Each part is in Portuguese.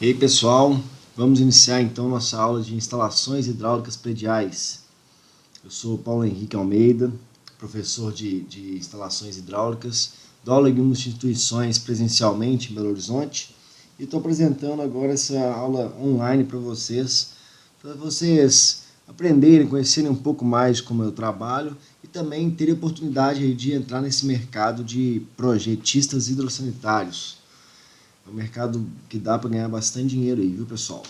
E aí pessoal, vamos iniciar então nossa aula de instalações hidráulicas prediais. Eu sou Paulo Henrique Almeida, professor de instalações hidráulicas, dou aula em algumas instituições presencialmente em Belo Horizonte e estou apresentando agora essa aula online para vocês aprenderem, conhecerem um pouco mais de como eu trabalho e também terem a oportunidade de entrar nesse mercado de projetistas hidrossanitários. É um mercado que dá para ganhar bastante dinheiro aí, viu pessoal?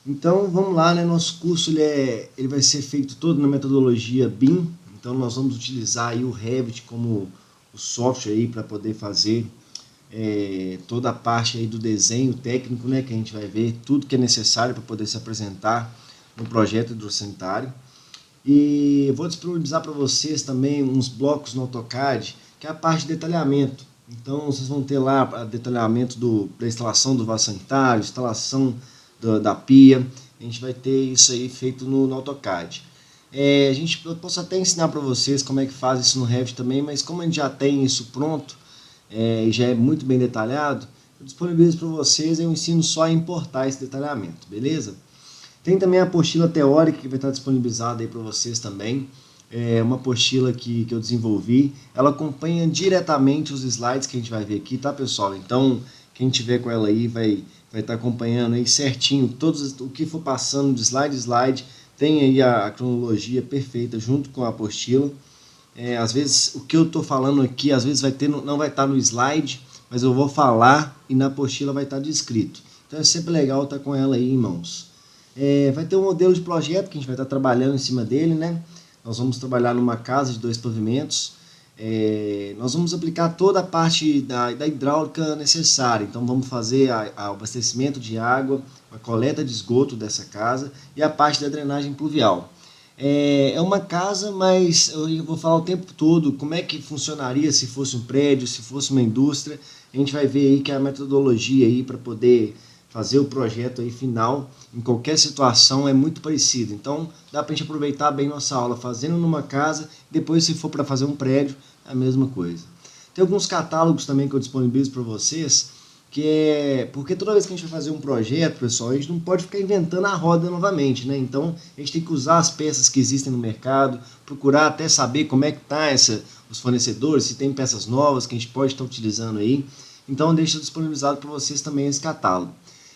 Então vamos lá, né? Nosso curso ele vai ser feito todo na metodologia BIM. Então nós vamos utilizar aí o Revit como o software aí para poder fazer toda a parte aí do desenho técnico, né? Que a gente vai ver tudo que é necessário para poder se apresentar no projeto hidrossanitário. E vou disponibilizar para vocês também uns blocos no AutoCAD, que é a parte de detalhamento. Então vocês vão ter lá detalhamento da instalação do vaso sanitário, instalação da pia. A gente vai ter isso aí feito no AutoCAD. Eu posso até ensinar para vocês como é que faz isso no Revit também, mas como a gente já tem isso pronto e já é muito bem detalhado, eu disponibilizo para vocês e eu ensino só a importar esse detalhamento, beleza? Tem também a apostila teórica que vai estar disponibilizada aí para vocês também. É uma apostila que eu desenvolvi. Ela acompanha diretamente os slides que a gente vai ver aqui, tá pessoal? Então, quem tiver com ela aí vai estar acompanhando aí certinho o que for passando de slide a slide. Tem aí a cronologia perfeita junto com a apostila. Às vezes o que eu estou falando aqui, às vezes não vai estar no slide, mas eu vou falar e na apostila vai estar descrito. Então é sempre legal estar com ela aí em mãos. Vai ter um modelo de projeto que a gente vai estar trabalhando em cima dele, né? Nós vamos trabalhar numa casa de 2 pavimentos. Nós vamos aplicar toda a parte da hidráulica necessária. Então vamos fazer o abastecimento de água, a coleta de esgoto dessa casa e a parte da drenagem pluvial. É uma casa, mas eu vou falar o tempo todo como é que funcionaria se fosse um prédio, se fosse uma indústria. A gente vai ver aí que a metodologia aí para poder fazer o projeto aí final em qualquer situação é muito parecido. Então dá para a gente aproveitar bem nossa aula fazendo numa casa, depois se for para fazer um prédio, é a mesma coisa. Tem alguns catálogos também que eu disponibilizo para vocês, porque toda vez que a gente vai fazer um projeto, pessoal, a gente não pode ficar inventando a roda novamente, né? Então a gente tem que usar as peças que existem no mercado, procurar até saber como é que tá os fornecedores, se tem peças novas que a gente pode estar utilizando aí. Então deixo disponibilizado para vocês também esse catálogo.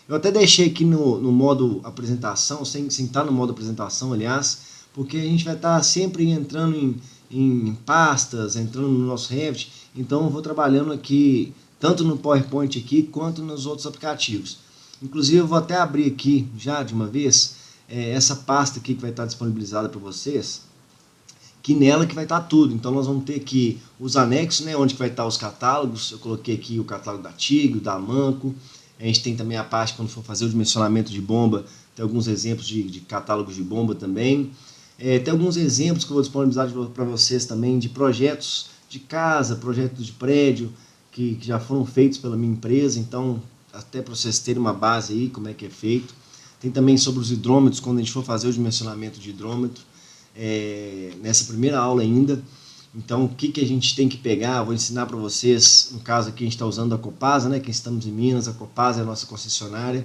Eu até deixei aqui no modo apresentação, sem estar no modo apresentação, aliás, porque a gente vai estar sempre entrando em pastas, entrando no nosso Revit, então eu vou trabalhando aqui, tanto no PowerPoint aqui, quanto nos outros aplicativos. Inclusive eu vou até abrir aqui, já de uma vez, essa pasta aqui que vai estar disponibilizada para vocês, que nela que vai estar tudo. Então nós vamos ter aqui os anexos, né, onde vai estar os catálogos. Eu coloquei aqui o catálogo da Tigre, da Manco. A gente tem também a parte quando for fazer o dimensionamento de bomba, tem alguns exemplos de catálogos de bomba também. Tem alguns exemplos que eu vou disponibilizar para vocês também de projetos de casa, projetos de prédio, que já foram feitos pela minha empresa, então até para vocês terem uma base aí, como é que é feito. Tem também sobre os hidrômetros, quando a gente for fazer o dimensionamento de hidrômetro, nessa primeira aula ainda. Então, o que a gente tem que pegar, vou ensinar para vocês, no caso aqui a gente está usando a Copasa, né, que estamos em Minas, a Copasa é a nossa concessionária,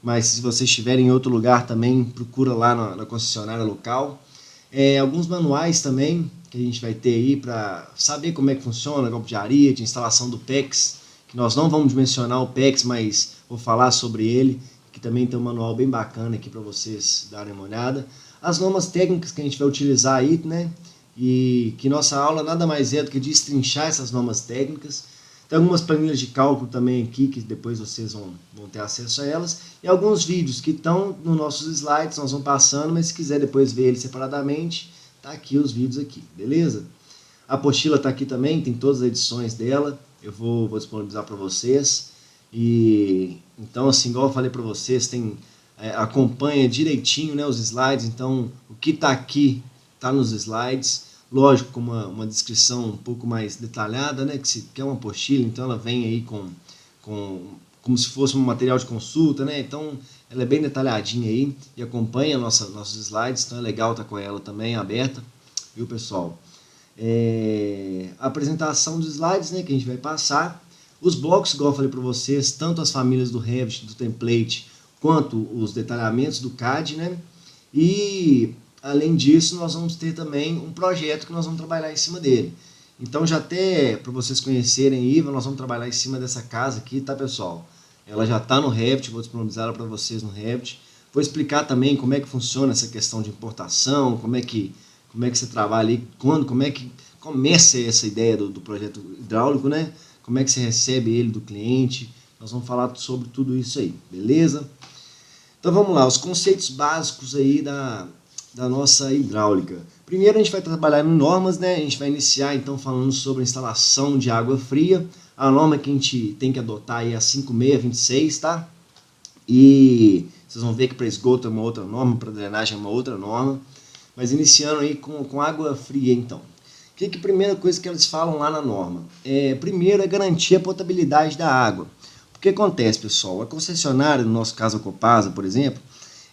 mas se vocês estiverem em outro lugar também, procura lá na concessionária local. Alguns manuais também, que a gente vai ter aí para saber como é que funciona, golpe de areia, de instalação do PEX, que nós não vamos mencionar o PEX, mas vou falar sobre ele, que também tem um manual bem bacana aqui para vocês darem uma olhada. As normas técnicas que a gente vai utilizar aí, né? E que nossa aula nada mais é do que destrinchar essas normas técnicas. Tem algumas planilhas de cálculo também aqui, que depois vocês vão ter acesso a elas. E alguns vídeos que estão nos nossos slides, nós vamos passando, mas se quiser depois ver eles separadamente, tá aqui os vídeos aqui, beleza? A apostila está aqui também, tem todas as edições dela, eu vou disponibilizar para vocês. E então, assim, igual eu falei para vocês, acompanha direitinho, né, os slides, então o que está aqui está nos slides, lógico, com uma descrição um pouco mais detalhada, né, que é uma apostila, então ela vem aí como se fosse um material de consulta, né, então ela é bem detalhadinha aí e acompanha nossos slides, então é legal estar com ela também aberta, viu pessoal? A apresentação dos slides, né, que a gente vai passar, Os blocos, igual eu falei para vocês, tanto as famílias do Revit, do template, quanto os detalhamentos do CAD, né? E além disso, nós vamos ter também um projeto que nós vamos trabalhar em cima dele. Então já até para vocês conhecerem aí, nós vamos trabalhar em cima dessa casa aqui, tá, pessoal? Ela já está no Revit, vou disponibilizar ela para vocês no Revit. Vou explicar também como é que funciona essa questão de importação, como é que você trabalha aí, como é que começa essa ideia do projeto hidráulico, né? Como é que você recebe ele do cliente. Nós vamos falar sobre tudo isso aí, beleza? Então vamos lá, os conceitos básicos aí da nossa hidráulica. Primeiro a gente vai trabalhar em normas, né? A gente vai iniciar então falando sobre a instalação de água fria. A norma que a gente tem que adotar aí é a 5626, tá? E vocês vão ver que para esgoto é uma outra norma, para drenagem é uma outra norma. Mas iniciando aí com água fria então. Que a primeira coisa que eles falam lá na norma? Primeiro é garantir a potabilidade da água. O que acontece, pessoal? A concessionária, no nosso caso a Copasa, por exemplo,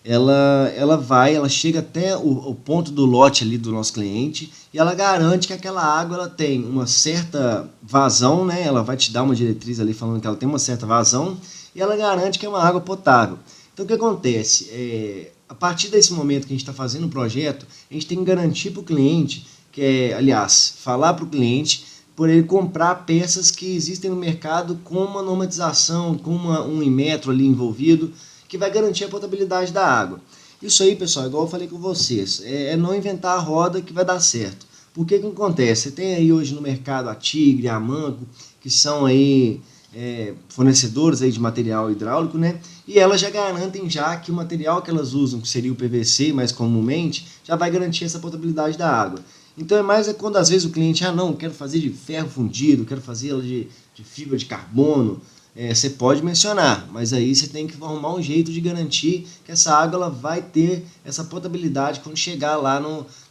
ela chega até o ponto do lote ali do nosso cliente e ela garante que aquela água ela tem uma certa vazão, né? Ela vai te dar uma diretriz ali falando que ela tem uma certa vazão e ela garante que é uma água potável. Então o que acontece? A partir desse momento que a gente está fazendo o projeto, a gente tem que garantir para o cliente, falar para o cliente por ele comprar peças que existem no mercado com uma normatização, com um Inmetro ali envolvido, que vai garantir a potabilidade da água. Isso aí, pessoal, igual eu falei com vocês, é não inventar a roda que vai dar certo. Por que acontece? Você tem aí hoje no mercado a Tigre, a Manco, que são aí fornecedores aí de material hidráulico, né? E elas já garantem já que o material que elas usam, que seria o PVC mais comumente, já vai garantir essa potabilidade da água. Então é quando às vezes o cliente, não, quero fazer de ferro fundido, quero fazer ela de fibra de carbono, você pode mencionar, mas aí você tem que arrumar um jeito de garantir que essa água ela vai ter essa potabilidade quando chegar lá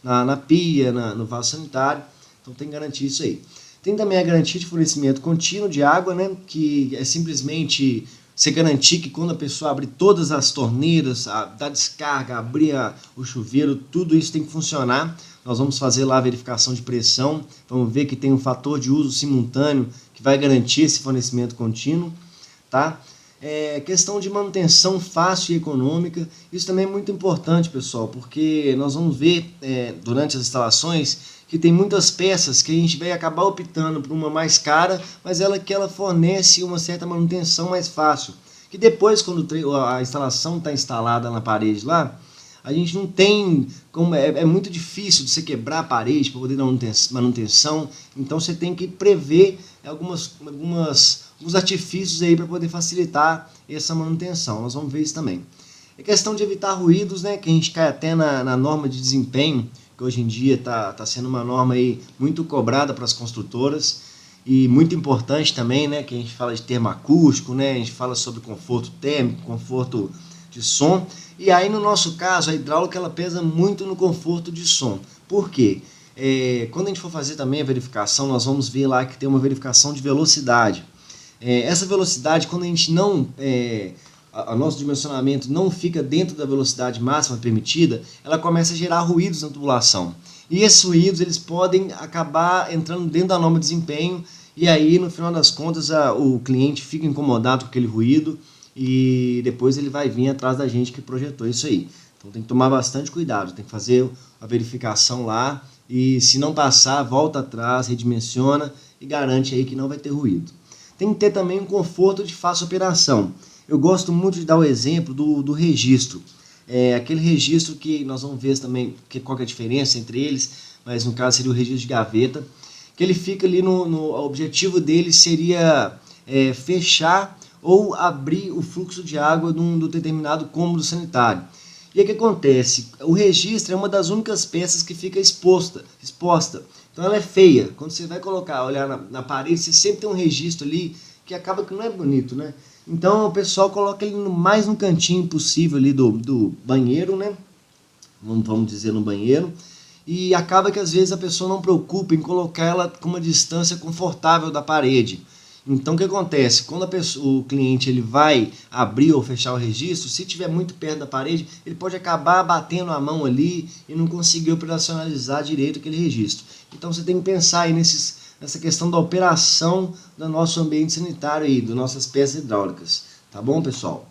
na pia, no vaso sanitário. Então tem que garantir isso aí. Tem também a garantia de fornecimento contínuo de água, né, que é simplesmente você garantir que quando a pessoa abre todas as torneiras, dá descarga, abrir o chuveiro, tudo isso tem que funcionar. Nós vamos fazer lá a verificação de pressão, vamos ver que tem um fator de uso simultâneo que vai garantir esse fornecimento contínuo, tá? Questão de manutenção fácil e econômica, isso também é muito importante, pessoal, porque nós vamos ver durante as instalações que tem muitas peças que a gente vai acabar optando por uma mais cara, mas que ela fornece uma certa manutenção mais fácil. Que depois, quando a instalação está instalada na parede lá, a gente não tem como, é muito difícil de você quebrar a parede para poder dar manutenção, então você tem que prever alguns artifícios aí para poder facilitar essa manutenção. Nós vamos ver isso também. É questão de evitar ruídos, né, que a gente cai até na norma de desempenho, que hoje em dia está sendo uma norma aí muito cobrada para as construtoras e muito importante também, né, que a gente fala de termoacústico, né, a gente fala sobre conforto térmico, conforto de som, e aí no nosso caso a hidráulica ela pesa muito no conforto de som. Por quê? Quando a gente for fazer também a verificação, nós vamos ver lá que tem uma verificação de velocidade. Essa velocidade, quando a gente não... o nosso dimensionamento não fica dentro da velocidade máxima permitida, ela começa a gerar ruídos na tubulação. E esses ruídos eles podem acabar entrando dentro da norma de desempenho, e aí no final das contas o cliente fica incomodado com aquele ruído, e depois ele vai vir atrás da gente que projetou isso aí. Então tem que tomar bastante cuidado, tem que fazer a verificação lá, e se não passar, volta atrás, redimensiona e garante aí que não vai ter ruído. Tem que ter também um conforto de fácil operação. Eu gosto muito de dar o exemplo do registro. Aquele registro que nós vamos ver também qual que é a diferença entre eles, mas no caso seria o registro de gaveta, que ele fica ali o objetivo dele seria fechar ou abrir o fluxo de água de um determinado cômodo sanitário. E o que acontece? O registro é uma das únicas peças que fica exposta. Então ela é feia. Quando você vai olhar na parede, você sempre tem um registro ali que acaba que não é bonito, né? Então o pessoal coloca ele mais no cantinho possível ali do banheiro, né? Vamos dizer no banheiro. E acaba que às vezes a pessoa não preocupa em colocar ela com uma distância confortável da parede. Então o que acontece? Quando o cliente ele vai abrir ou fechar o registro, se estiver muito perto da parede, ele pode acabar batendo a mão ali e não conseguir operacionalizar direito aquele registro. Então você tem que pensar aí nessa questão da operação do nosso ambiente sanitário aí, das nossas peças hidráulicas. Tá bom, pessoal?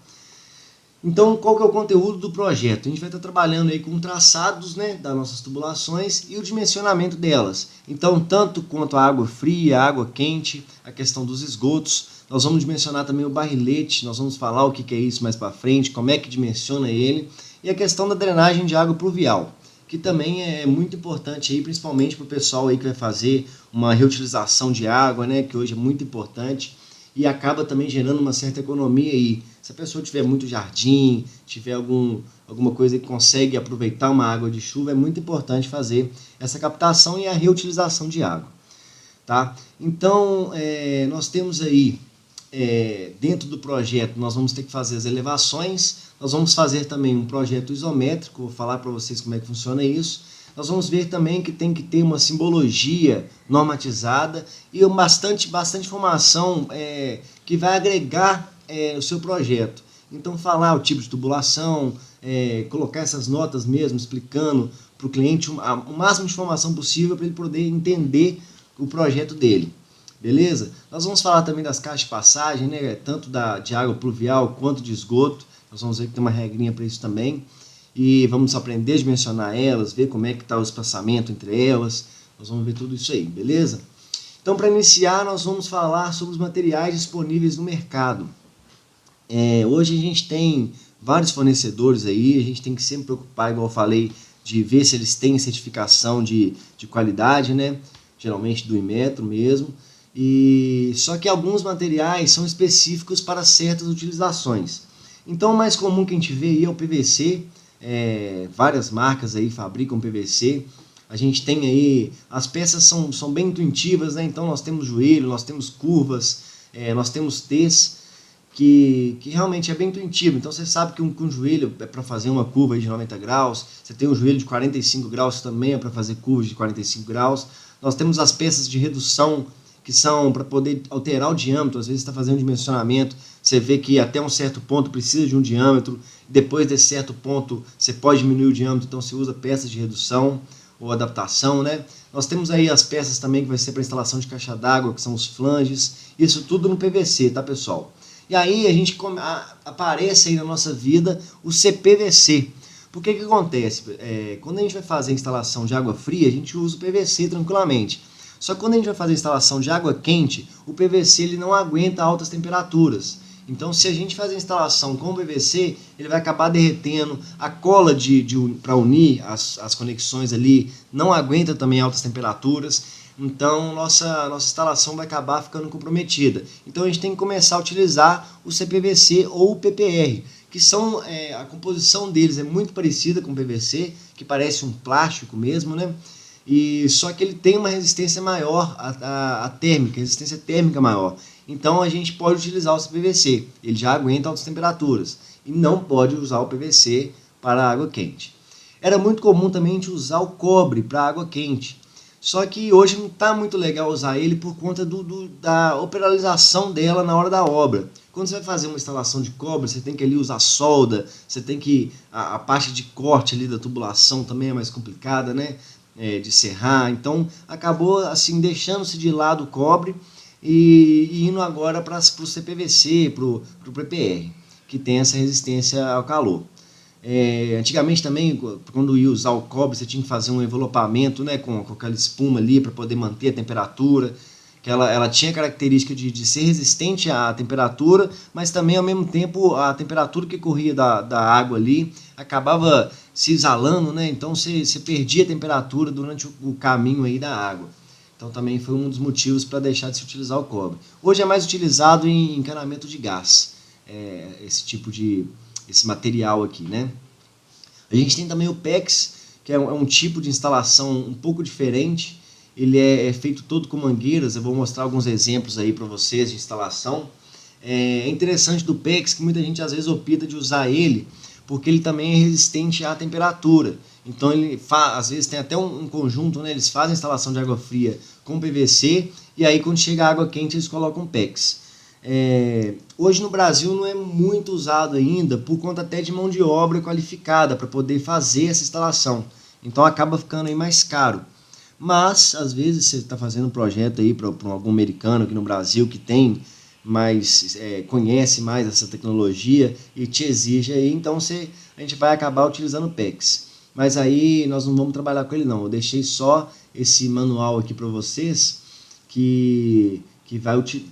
Então, qual que é o conteúdo do projeto? A gente vai estar trabalhando aí com traçados, né, das nossas tubulações e o dimensionamento delas. Então, tanto quanto a água fria, a água quente, a questão dos esgotos, nós vamos dimensionar também o barrilete, nós vamos falar o que é isso mais para frente, como é que dimensiona ele, e a questão da drenagem de água pluvial, que também é muito importante aí, principalmente para o pessoal aí que vai fazer uma reutilização de água, né, que hoje é muito importante e acaba também gerando uma certa economia aí. Se a pessoa tiver muito jardim, tiver alguma coisa que consegue aproveitar uma água de chuva, é muito importante fazer essa captação e a reutilização de água. Tá? Então, nós temos aí, dentro do projeto, nós vamos ter que fazer as elevações, nós vamos fazer também um projeto isométrico, vou falar para vocês como é que funciona isso. Nós vamos ver também que tem que ter uma simbologia normatizada e bastante informação que vai agregar o seu projeto. Então, falar o tipo de tubulação, colocar essas notas mesmo, explicando para o cliente o máximo de informação possível para ele poder entender o projeto dele. Beleza? Nós vamos falar também das caixas de passagem, né? Tanto de água pluvial quanto de esgoto. Nós vamos ver que tem uma regrinha para isso também. E vamos aprender a dimensionar elas, ver como é que está o espaçamento entre elas. Nós vamos ver tudo isso aí, beleza? Então, para iniciar, nós vamos falar sobre os materiais disponíveis no mercado. Hoje a gente tem vários fornecedores aí, a gente tem que sempre preocupar, igual eu falei, de ver se eles têm certificação de qualidade, né? Geralmente do Inmetro mesmo. Só que alguns materiais são específicos para certas utilizações. Então, o mais comum que a gente vê aí é o PVC. Várias marcas aí fabricam PVC. A gente tem aí, as peças são bem intuitivas, né? Então nós temos joelho, nós temos curvas, nós temos T's, que realmente é bem intuitivo. Então você sabe que um joelho é para fazer uma curva aí de 90 graus, você tem um joelho de 45 graus que também é para fazer curvas de 45 graus. Nós temos as peças de redução, que são para poder alterar o diâmetro. Às vezes você está fazendo um dimensionamento, você vê que até um certo ponto precisa de um diâmetro, depois desse certo ponto você pode diminuir o diâmetro, então você usa peças de redução ou adaptação, né? Nós temos aí as peças também que vai ser para instalação de caixa d'água, que são os flanges, isso tudo no PVC, tá, pessoal? E aí aparece aí na nossa vida o CPVC. Por que acontece? Quando a gente vai fazer a instalação de água fria, a gente usa o PVC tranquilamente. Só que quando a gente vai fazer a instalação de água quente, o PVC ele não aguenta altas temperaturas. Então, se a gente fazer a instalação com o PVC, ele vai acabar derretendo. A cola para unir as conexões ali não aguenta também altas temperaturas. Então, nossa instalação vai acabar ficando comprometida. Então, a gente tem que começar a utilizar o CPVC ou o PPR, que são, a composição deles é muito parecida com o PVC, que parece um plástico mesmo, né? Só que ele tem uma resistência maior à térmica, resistência térmica maior. Então a gente pode utilizar o PVC, ele já aguenta altas temperaturas. E não pode usar o PVC para água quente. Era muito comum também a gente usar o cobre para água quente. Só que hoje não está muito legal usar ele por conta da operação dela na hora da obra. Quando você vai fazer uma instalação de cobre, você tem que ali usar solda, você tem que... A parte de corte ali da tubulação também é mais complicada, né? De serrar. Então acabou assim deixando-se de lado o cobre e indo agora para o CPVC, para o PPR, que tem essa resistência ao calor. Antigamente também, quando ia usar o cobre, você tinha que fazer um envelopamento, né, com aquela espuma ali para poder manter a temperatura, que ela tinha a característica de ser resistente à temperatura, mas também ao mesmo tempo a temperatura que corria da água ali acabava se exalando, né? Então você perdia a temperatura durante o caminho aí da água. Então também foi um dos motivos para deixar de se utilizar o cobre. Hoje é mais utilizado em encanamento de gás, esse material aqui, né? A gente tem também o PEX, que é um tipo de instalação um pouco diferente. Ele é feito todo com mangueiras. Eu vou mostrar alguns exemplos aí para vocês de instalação. É interessante do PEX que muita gente às vezes opta de usar ele porque ele também é resistente à temperatura. Então ele às vezes tem até um conjunto, né? Eles fazem a instalação de água fria com PVC e aí quando chega a água quente eles colocam PEX. Hoje no Brasil não é muito usado ainda por conta até de mão de obra qualificada para poder fazer essa instalação. Então acaba ficando aí mais caro. Mas, às vezes, você está fazendo um projeto aí para algum americano aqui no Brasil que tem mais, conhece mais essa tecnologia e te exige aí, então a gente vai acabar utilizando o PEX. Mas aí nós não vamos trabalhar com ele não, eu deixei só esse manual aqui para vocês que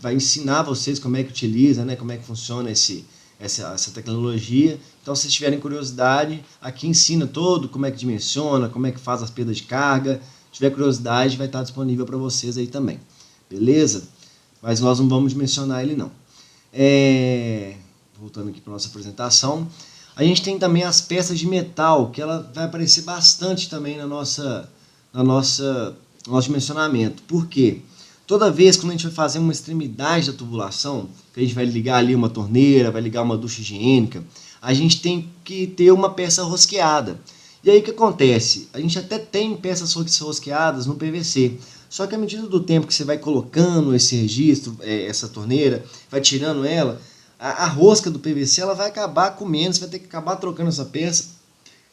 vai ensinar vocês como é que utiliza, né, como é que funciona essa tecnologia. Então, se vocês tiverem curiosidade, aqui ensina todo como é que dimensiona, como é que faz as perdas de carga. Se tiver curiosidade, vai estar disponível para vocês aí também. Beleza? Mas nós não vamos dimensionar ele não. Voltando aqui para nossa apresentação, a gente tem também as peças de metal, que ela vai aparecer bastante também no nosso dimensionamento. Por quê? Toda vez que a gente vai fazer uma extremidade da tubulação, que a gente vai ligar ali uma torneira, vai ligar uma ducha higiênica, a gente tem que ter uma peça rosqueada. E aí o que acontece? A gente até tem peças rosqueadas no PVC, só que à medida do tempo que você vai colocando esse registro, essa torneira, vai tirando ela, a rosca do PVC ela vai acabar comendo, você vai ter que acabar trocando essa peça.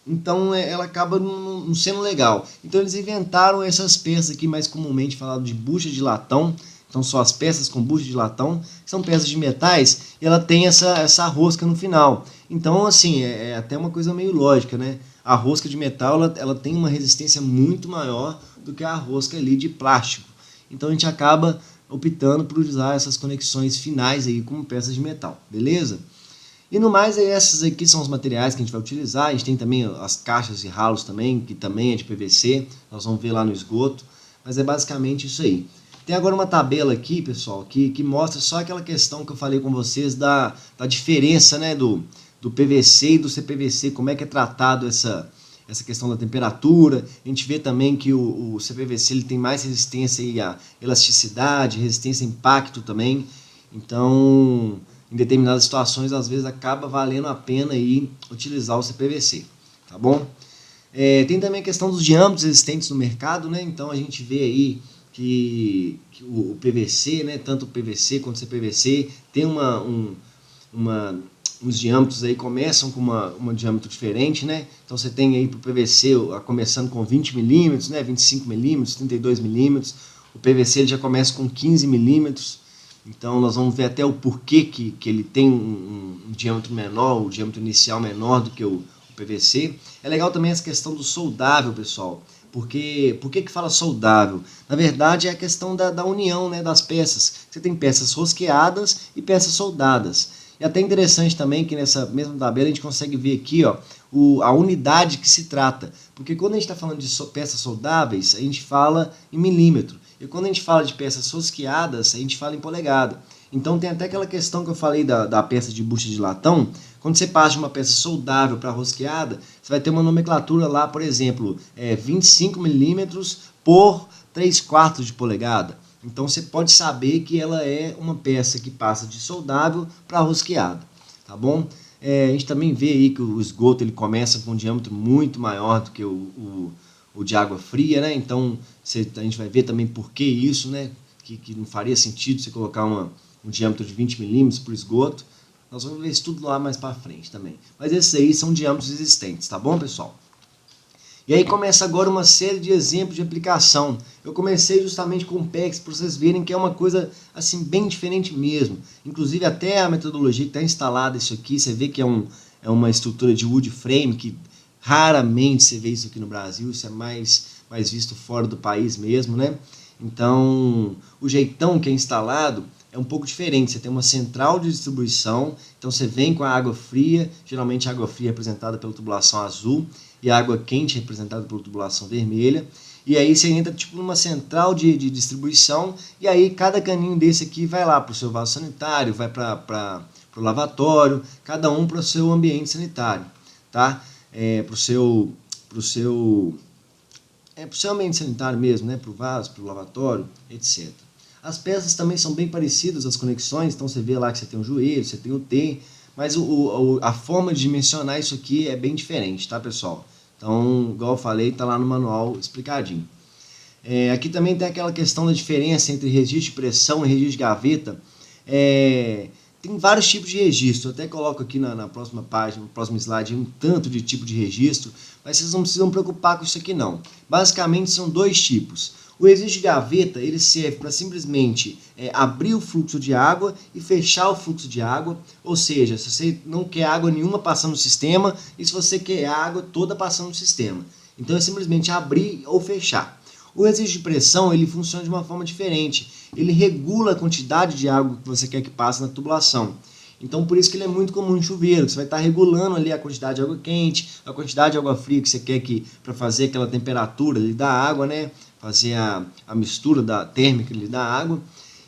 Então ela acaba não sendo legal. Então eles inventaram essas peças aqui, mais comumente falado de bucha de latão. Então são as peças com bucha de latão, que são peças de metais, e ela tem essa rosca no final. Então assim, é até uma coisa meio lógica, né? A rosca de metal ela tem uma resistência muito maior do que a rosca ali de plástico. Então a gente acaba optando por usar essas conexões finais aí como peças de metal, beleza? E no mais, essas aqui são os materiais que a gente vai utilizar. A gente tem também as caixas e ralos também, que também é de PVC. Nós vamos ver lá no esgoto. Mas é basicamente isso aí. Tem agora uma tabela aqui, pessoal, que mostra só aquela questão que eu falei com vocês da diferença, né, do PVC e do CPVC, como é que é tratado essa questão da temperatura. A gente vê também que o CPVC ele tem mais resistência aí à elasticidade, resistência a impacto também. Então, em determinadas situações, às vezes acaba valendo a pena aí utilizar o CPVC, tá bom? Tem também a questão dos diâmetros existentes no mercado, né? Então a gente vê aí que o PVC, né? Tanto o PVC quanto o CPVC tem uns diâmetros aí, começam com um diâmetro diferente, né? Então você tem aí para o PVC começando com 20 milímetros, né? 25 milímetros, 32 milímetros. O PVC ele já começa com 15 milímetros. Então nós vamos ver até o porquê que ele tem um diâmetro menor, o diâmetro inicial menor do que o PVC. É legal também essa questão do soldável, pessoal. Por que fala soldável? Na verdade é a questão da união, né, das peças. Você tem peças rosqueadas e peças soldadas. E até interessante também que nessa mesma tabela a gente consegue ver aqui ó, a unidade que se trata. Porque quando a gente está falando de peças soldáveis, a gente fala em milímetro. E quando a gente fala de peças rosqueadas, a gente fala em polegada. Então tem até aquela questão que eu falei da peça de bucha de latão. Quando você passa de uma peça soldável para rosqueada, você vai ter uma nomenclatura lá, por exemplo, 25 milímetros por 3/4 de polegada. Então você pode saber que ela é uma peça que passa de soldável para rosqueada, tá bom? A gente também vê aí que o esgoto ele começa com um diâmetro muito maior do que o de água fria, né? Então a gente vai ver também por que isso, né? Que não faria sentido você colocar um diâmetro de 20 milímetros para o esgoto. Nós vamos ver isso tudo lá mais para frente também. Mas esses aí são diâmetros existentes, tá bom, pessoal? E aí começa agora uma série de exemplos de aplicação. Eu comecei justamente com o PEX para vocês verem que é uma coisa assim bem diferente mesmo. Inclusive até a metodologia que está instalada isso aqui, você vê que é uma estrutura de wood frame que raramente você vê isso aqui no Brasil, isso é mais visto fora do país mesmo, né? Então, o jeitão que é instalado é um pouco diferente. Você tem uma central de distribuição, então você vem com a água fria, geralmente a água fria é representada pela tubulação azul e a água quente é representada pela tubulação vermelha. E aí você entra tipo numa central de distribuição e aí cada caninho desse aqui vai lá para o seu vaso sanitário, vai para o lavatório, cada um para o seu ambiente sanitário, tá? Para o seu ambiente sanitário mesmo, né? Para o vaso, para o lavatório, etc. As peças também são bem parecidas, as conexões, então você vê lá que você tem o joelho, você tem o T, mas a forma de dimensionar isso aqui é bem diferente, tá, pessoal? Então, igual eu falei, está lá no manual explicadinho. Aqui também tem aquela questão da diferença entre registro de pressão e registro de gaveta. Tem vários tipos de registro, eu até coloco aqui na próxima página, no próximo slide, um tanto de tipo de registro, mas vocês não precisam preocupar com isso aqui não. Basicamente são dois tipos. O registro de gaveta ele serve para simplesmente abrir o fluxo de água e fechar o fluxo de água, ou seja, se você não quer água nenhuma passando no sistema e se você quer água toda passando no sistema. Então é simplesmente abrir ou fechar. O registro de pressão ele funciona de uma forma diferente. Ele regula a quantidade de água que você quer que passe na tubulação. Então por isso que ele é muito comum em chuveiro. Você vai estar regulando ali a quantidade de água quente, a quantidade de água fria que você quer que para fazer aquela temperatura ali da água, né? Fazer a mistura da térmica ali da água.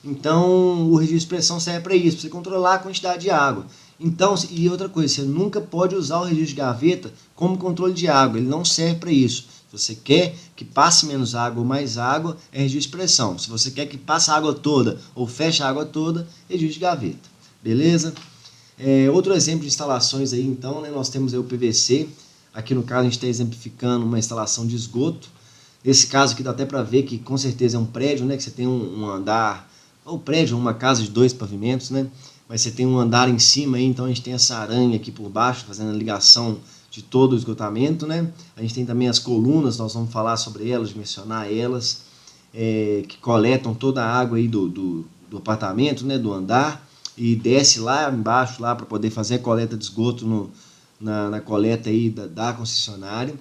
Então o registro de pressão serve para isso, para você controlar a quantidade de água. Então, e outra coisa, você nunca pode usar o registro de gaveta como controle de água, ele não serve para isso. Se você quer que passe menos água ou mais água, é registro de pressão. Se você quer que passe a água toda ou feche a água toda, é registro de gaveta. Beleza? Outro exemplo de instalações aí, então, né, nós temos aí o PVC. Aqui no caso a gente está exemplificando uma instalação de esgoto. Nesse caso aqui dá até para ver que com certeza é um prédio, né, que você tem um andar, ou prédio, uma casa de 2 pavimentos, né? Mas você tem um andar em cima aí, então a gente tem essa aranha aqui por baixo, fazendo a ligação de todo o esgotamento, né? A gente tem também as colunas, nós vamos falar sobre elas, mencionar elas, que coletam toda a água aí do apartamento, né? Do andar, e desce lá embaixo lá para poder fazer a coleta de esgoto na coleta aí da concessionária.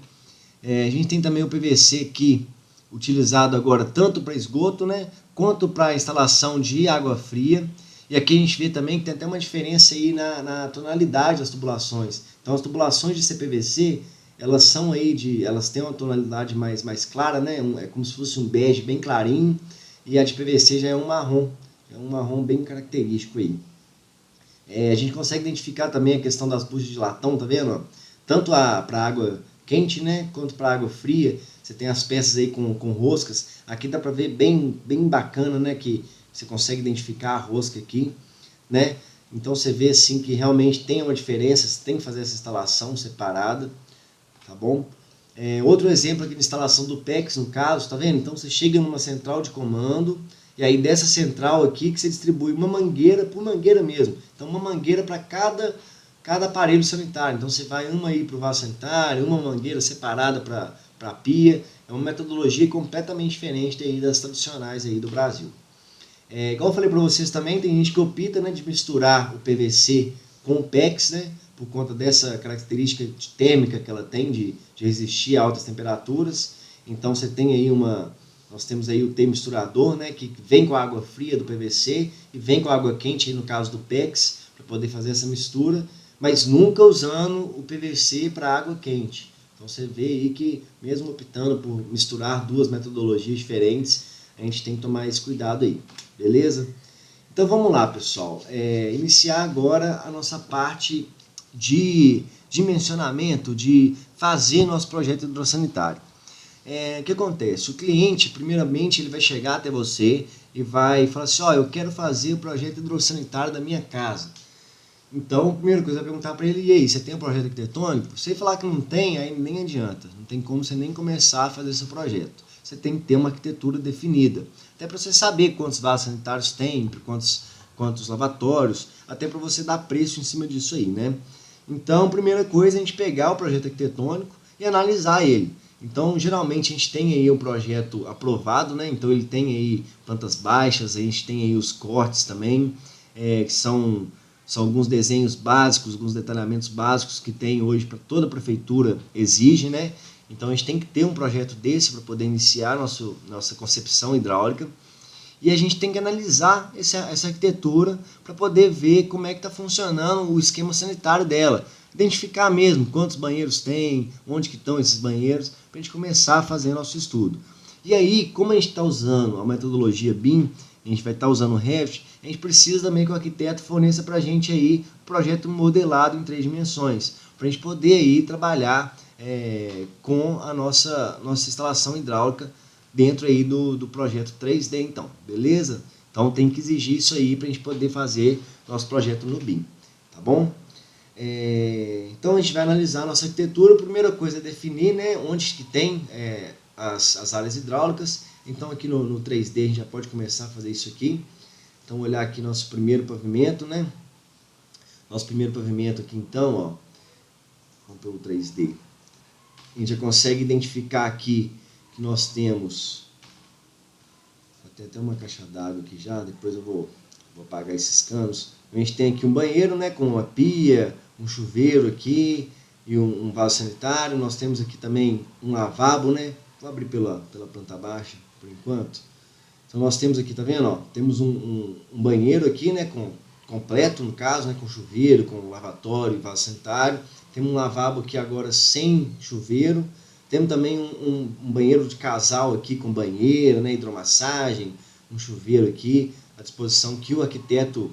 A gente tem também o PVC aqui, utilizado agora tanto para esgoto, né? Quanto para instalação de água fria. E aqui a gente vê também que tem até uma diferença aí na tonalidade das tubulações. Então as tubulações de CPVC, elas são aí elas têm uma tonalidade mais clara, né? É como se fosse um bege bem clarinho, e a de PVC já é um marrom bem característico aí. A gente consegue identificar também a questão das buchas de latão, tá vendo? Tanto para água quente, né, quanto para água fria. Você tem as peças aí com roscas. Aqui dá para ver bem bacana, né, que você consegue identificar a rosca aqui, né? Então você vê assim que realmente tem uma diferença, você tem que fazer essa instalação separada, tá bom? Outro exemplo aqui de instalação do PEX, no caso, tá vendo? Então você chega numa central de comando, e aí dessa central aqui que você distribui uma mangueira por mangueira mesmo. Então uma mangueira para cada aparelho sanitário. Então você vai uma aí para o vaso sanitário, uma mangueira separada para a pia. É uma metodologia completamente diferente aí das tradicionais aí do Brasil. Igual eu falei para vocês também, tem gente que opta, né, de misturar o PVC com o PEX, né, por conta dessa característica térmica que ela tem de resistir a altas temperaturas. Então você tem aí nós temos aí o T-misturador, né, que vem com a água fria do PVC e vem com a água quente, aí no caso do PEX, para poder fazer essa mistura, mas nunca usando o PVC para água quente. Então você vê aí que mesmo optando por misturar duas metodologias diferentes, a gente tem que tomar esse cuidado aí, beleza? Então vamos lá, pessoal, iniciar agora a nossa parte de dimensionamento, de fazer nosso projeto hidrossanitário. O que acontece? O cliente, primeiramente, ele vai chegar até você e vai falar assim, eu quero fazer o projeto hidrossanitário da minha casa. Então, a primeira coisa, vai perguntar para ele, e aí, você tem um projeto arquitetônico? Se ele falar que não tem, aí nem adianta, não tem como você nem começar a fazer esse projeto. Você tem que ter uma arquitetura definida, até para você saber quantos vasos sanitários tem, quantos lavatórios, até para você dar preço em cima disso aí, né? Então, a primeira coisa é a gente pegar o projeto arquitetônico e analisar ele. Então, geralmente, a gente tem aí um projeto aprovado, né? Então, ele tem aí plantas baixas, a gente tem aí os cortes também, que são alguns desenhos básicos, alguns detalhamentos básicos que tem hoje para toda a prefeitura exige, né? Então, a gente tem que ter um projeto desse para poder iniciar nossa concepção hidráulica. E a gente tem que analisar essa arquitetura para poder ver como é que está funcionando o esquema sanitário dela. Identificar mesmo quantos banheiros tem, onde que estão esses banheiros, para a gente começar a fazer nosso estudo. E aí, como a gente está usando a metodologia BIM, a gente vai estar usando o Revit, a gente precisa também que o arquiteto forneça para a gente aí um projeto modelado em 3 dimensões, para a gente poder aí trabalhar com a nossa instalação hidráulica dentro aí do projeto 3D, então, beleza? Então tem que exigir isso aí para a gente poder fazer nosso projeto no BIM, tá bom? Então a gente vai analisar a nossa arquitetura. A primeira coisa é definir, né, onde que tem as áreas hidráulicas. Então aqui no 3D a gente já pode começar a fazer isso aqui. Então olhar aqui nosso primeiro pavimento, né? Nosso primeiro pavimento aqui então, ó, vamos pelo 3D. A gente já consegue identificar aqui que nós temos, tem até uma caixa d'água aqui já, depois eu vou apagar esses canos. A gente tem aqui um banheiro, né, com uma pia, um chuveiro aqui e um vaso sanitário. Nós temos aqui também um lavabo, né? Vou abrir pela planta baixa por enquanto. Então nós temos aqui, tá vendo? Ó, temos um banheiro aqui, né, completo no caso, né, com chuveiro, com lavatório e vaso sanitário. Temos um lavabo aqui agora sem chuveiro. Temos também um banheiro de casal aqui com banheiro, né, hidromassagem, um chuveiro aqui à disposição que o arquiteto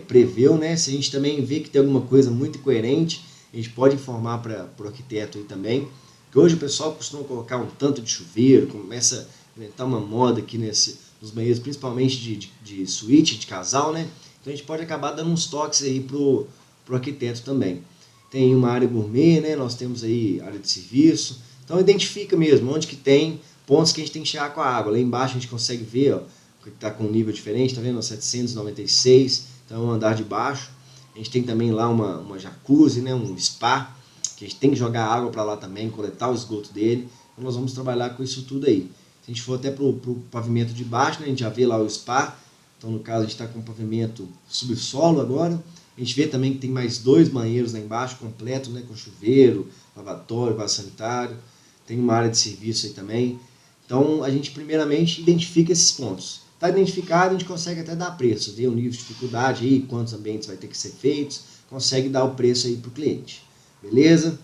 preveu, né? Se a gente também vê que tem alguma coisa muito incoerente, a gente pode informar para o arquiteto aí também. Que hoje o pessoal costuma colocar um tanto de chuveiro, começa a inventar uma moda aqui nos banheiros, principalmente de suíte, de casal, né? Então a gente pode acabar dando uns toques aí pro arquiteto também. Tem uma área gourmet, né? Nós temos aí área de serviço. Então identifica mesmo onde que tem pontos que a gente tem que chegar com a água. Lá embaixo a gente consegue ver, ó, que está com um nível diferente, tá vendo? 796, então é um andar de baixo. A gente tem também lá uma jacuzzi, né? Um spa, que a gente tem que jogar água para lá também, coletar o esgoto dele. Então nós vamos trabalhar com isso tudo aí. Se a gente for até pro pavimento de baixo, né? A gente já vê lá o spa. Então no caso a gente está com um pavimento subsolo agora. A gente vê também que tem mais 2 banheiros lá embaixo, completo, né, com chuveiro, lavatório, vaso sanitário. Tem uma área de serviço aí também. Então, a gente primeiramente identifica esses pontos. Está identificado, a gente consegue até dar preço, ver o nível de dificuldade aí, quantos ambientes vai ter que ser feitos, consegue dar o preço aí para o cliente. Beleza?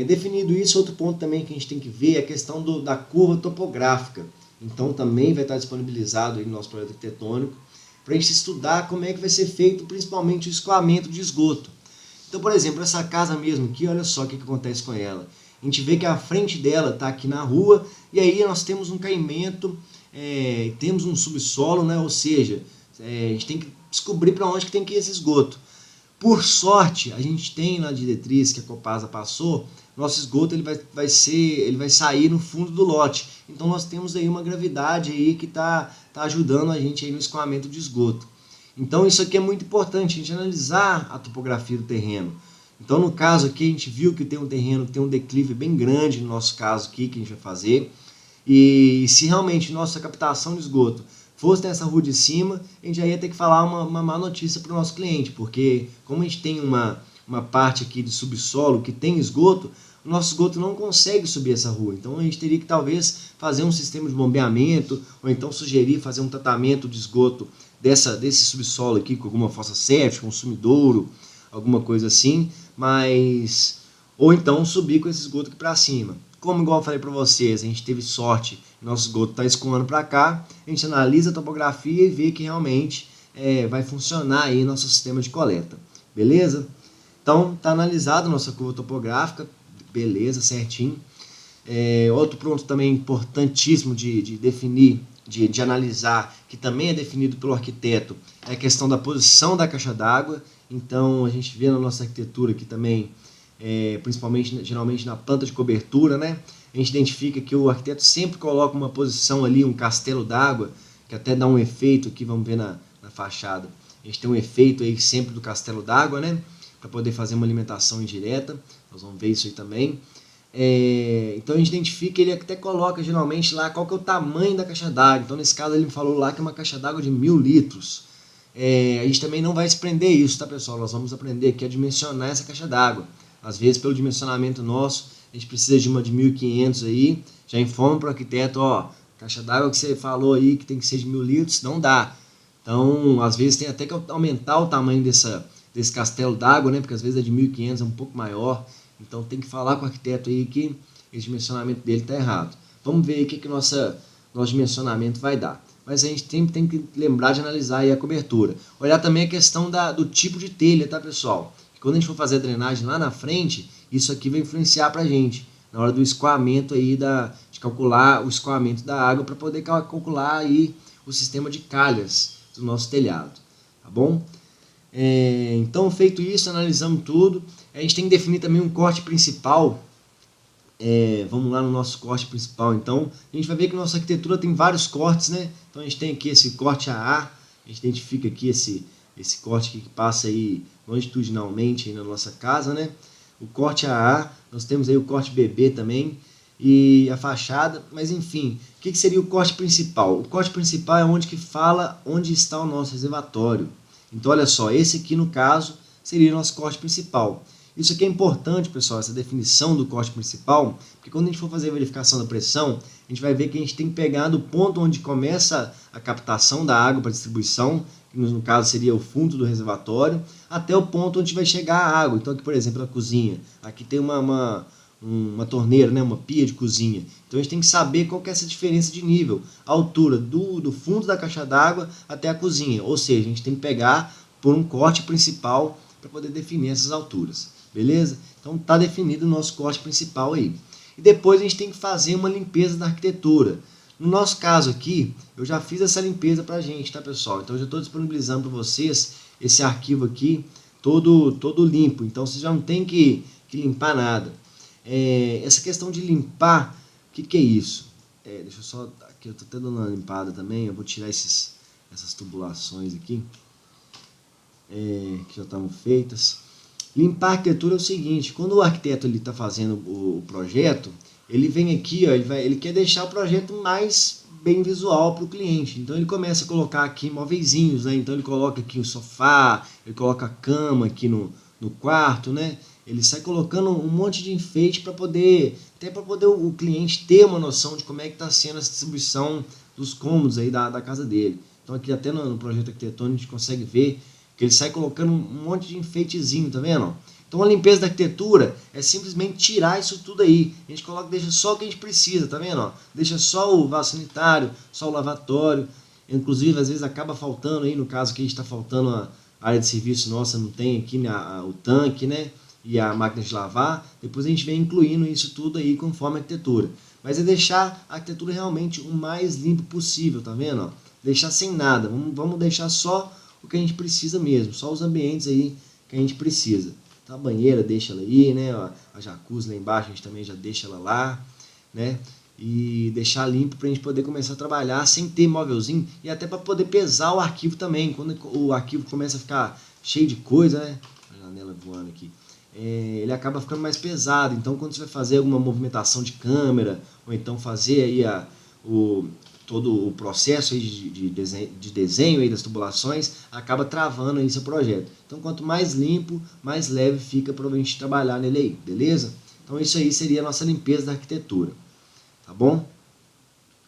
Definido isso, outro ponto também que a gente tem que ver é a questão da curva topográfica. Então, também vai estar disponibilizado aí no nosso projeto arquitetônico, para a gente estudar como é que vai ser feito principalmente o escoamento de esgoto. Então, por exemplo, essa casa mesmo aqui, olha só o que acontece com ela. A gente vê que a frente dela está aqui na rua, e aí nós temos um caimento, temos um subsolo, né? Ou seja, a gente tem que descobrir para onde que tem que ir esse esgoto. Por sorte, a gente tem na diretriz que a Copasa passou, nosso esgoto ele vai sair no fundo do lote. Então nós temos aí uma gravidade aí que está ajudando a gente aí no escoamento de esgoto. Então isso aqui é muito importante, a gente analisar a topografia do terreno. Então no caso aqui a gente viu que tem um terreno que tem um declive bem grande no nosso caso aqui que a gente vai fazer. E se realmente nossa captação de esgoto fosse nessa rua de cima, a gente já ia ter que falar uma má notícia para o nosso cliente, porque como a gente tem uma parte aqui de subsolo que tem esgoto, o nosso esgoto não consegue subir essa rua. Então a gente teria que talvez fazer um sistema de bombeamento, ou então sugerir fazer um tratamento de esgoto desse subsolo aqui, com alguma fossa séptica, um sumidouro, alguma coisa assim, ou então subir com esse esgoto aqui para cima. Como igual eu falei para vocês, a gente teve sorte, nosso esgoto está escoando para cá, a gente analisa a topografia e vê que realmente vai funcionar aí nosso sistema de coleta. Beleza? Então, está analisado nossa curva topográfica, beleza, certinho. Outro ponto também importantíssimo de definir, de analisar, que também é definido pelo arquiteto, é a questão da posição da caixa d'água. Então, a gente vê na nossa arquitetura aqui também, principalmente, geralmente na planta de cobertura, né? A gente identifica que o arquiteto sempre coloca uma posição ali, um castelo d'água, que até dá um efeito aqui, vamos ver na fachada. A gente tem um efeito aí sempre do castelo d'água, né? Para poder fazer uma alimentação indireta, nós vamos ver isso aí também. Então a gente identifica, ele até coloca geralmente lá qual que é o tamanho da caixa d'água. Então nesse caso ele me falou lá que é uma caixa d'água de 1000 litros. A gente também não vai se prender isso, tá pessoal? Nós vamos aprender aqui a dimensionar essa caixa d'água. Às vezes pelo dimensionamento nosso, a gente precisa de uma de 1500 aí, já informa para o arquiteto, ó, caixa d'água que você falou aí que tem que ser de 1000 litros, não dá. Então às vezes tem até que aumentar o tamanho desse castelo d'água, né? Porque às vezes é de 1500, é um pouco maior. Então tem que falar com o arquiteto aí que esse dimensionamento dele está errado. Vamos ver aí o que nosso dimensionamento vai dar. Mas a gente tem que lembrar de analisar aí a cobertura. Olhar também a questão do tipo de telha, tá pessoal? Quando a gente for fazer a drenagem lá na frente, isso aqui vai influenciar para a gente. Na hora do escoamento aí, de calcular o escoamento da água para poder calcular aí o sistema de calhas do nosso telhado. Tá bom? Então, feito isso, analisamos tudo. A gente tem que definir também um corte principal. Vamos lá no nosso corte principal. Então, a gente vai ver que nossa arquitetura tem vários cortes, né? Então, a gente tem aqui esse corte AA. A gente identifica aqui esse corte que passa aí longitudinalmente aí na nossa casa, né? O corte AA, nós temos aí o corte BB também, e a fachada, mas enfim, o que seria o corte principal? O corte principal é onde que fala onde está o nosso reservatório. Então olha só, esse aqui no caso seria o nosso corte principal. Isso aqui é importante, pessoal, essa definição do corte principal, porque quando a gente for fazer a verificação da pressão, a gente vai ver que a gente tem que pegar do ponto onde começa a captação da água para distribuição, que no caso seria o fundo do reservatório, até o ponto onde vai chegar a água. Então aqui, por exemplo, a cozinha, aqui tem uma torneira, né, uma pia de cozinha. Então a gente tem que saber qual que é essa diferença de nível, a altura do fundo da caixa d'água até a cozinha. Ou seja, a gente tem que pegar por um corte principal para poder definir essas alturas. Beleza? Então está definido o nosso corte principal aí. E depois a gente tem que fazer uma limpeza da arquitetura. No nosso caso aqui, eu já fiz essa limpeza para a gente, tá, pessoal? Então eu já estou disponibilizando para vocês esse arquivo aqui todo limpo. Então vocês já não tem que limpar nada. Essa questão de limpar, o que é isso? Deixa eu só... Aqui eu estou até dando uma limpada também. Eu vou tirar essas tubulações aqui, que já estavam feitas. Limpar a arquitetura é o seguinte: quando o arquiteto está fazendo o projeto, ele vem aqui, ó, ele quer deixar o projeto mais bem visual para o cliente. Então ele começa a colocar aqui móveizinhos, né? Então ele coloca aqui o sofá, ele coloca a cama aqui no quarto, né? Ele sai colocando um monte de enfeite para poder o cliente ter uma noção de como é que está sendo a distribuição dos cômodos aí da casa dele. Então aqui até no projeto arquitetônico a gente consegue ver que ele sai colocando um monte de enfeitezinho, tá vendo? Então a limpeza da arquitetura é simplesmente tirar isso tudo aí. A gente coloca, deixa só o que a gente precisa, tá vendo? Deixa só o vaso sanitário, só o lavatório. Inclusive, às vezes acaba faltando aí, no caso que a gente está faltando a área de serviço nossa, não tem aqui o tanque, né? E a máquina de lavar. Depois a gente vem incluindo isso tudo aí conforme a arquitetura. Mas é deixar a arquitetura realmente o mais limpo possível, tá vendo? Deixar sem nada. Vamos deixar só o que a gente precisa mesmo, só os ambientes aí que a gente precisa. Então a banheira deixa ela aí, né? A jacuzzi lá embaixo a gente também já deixa ela lá, né? E deixar limpo para a gente poder começar a trabalhar sem ter móvelzinho e até para poder pesar o arquivo também. Quando o arquivo começa a ficar cheio de coisa, né? A janela voando aqui. Ele acaba ficando mais pesado. Então quando você vai fazer alguma movimentação de câmera ou então fazer aí todo o processo aí de desenho aí das tubulações, acaba travando aí seu projeto. Então, quanto mais limpo, mais leve fica para a gente trabalhar nele aí, beleza? Então, isso aí seria a nossa limpeza da arquitetura, tá bom?